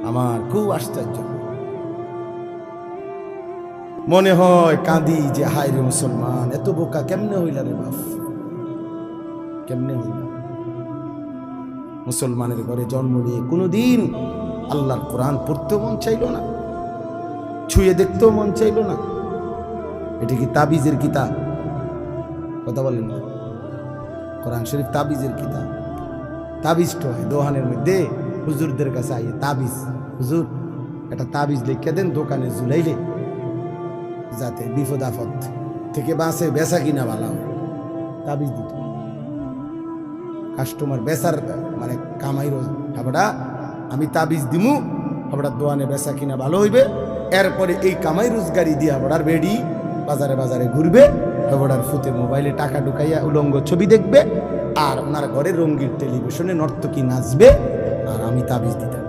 আমার খুব আশ্চর্য মনে হয়, কাঁদি যে হায় রে মুসলমান, এত বোকা কেমনে হইলা রে বাপ, কেমনে হইলা? মুসলমানের ঘরে জন্ম নিয়ে কোনোদিন আল্লাহর কোরআন পড়তেও মন চাইল না, ছুঁয়ে দেখতেও মন চাইল না। এটা কি তাবিজের কিতাব? কথা বলেন না। কোরআন শরীফ তাবিজের কিতাব। তাবিজ তো হয় দোহানের মধ্যে, হুজুরদের কাছে আইয়ে তাবিজ, হুজুর একটা তাবিজ লিখে দেন দোকানে ঝুলাইলে যাতে বিপদ আপদ থেকে বাঁচে, বেচা কিনা ভালো হয়। তাবিজ দিত কাস্টমার বেচার মানে কামাই রোজ হাবড়া, আমি তাবিজ দিমু হাবড়ার দোয়ানে বেচা কিনা ভালো হইবে, এরপরে এই কামাই রোজগারি দিয়ে হাবড়ার বেডি বাজারে বাজারে ঘুরবে, হাবড়ার ফুতে মোবাইলে টাকা ঢুকাইয়া উলঙ্গ ছবি দেখবে, আর ওনার ঘরে রঙ্গিন টেলিভিশনে নর্তকী নাচবে, আর আমি তাবিজ দিতাম।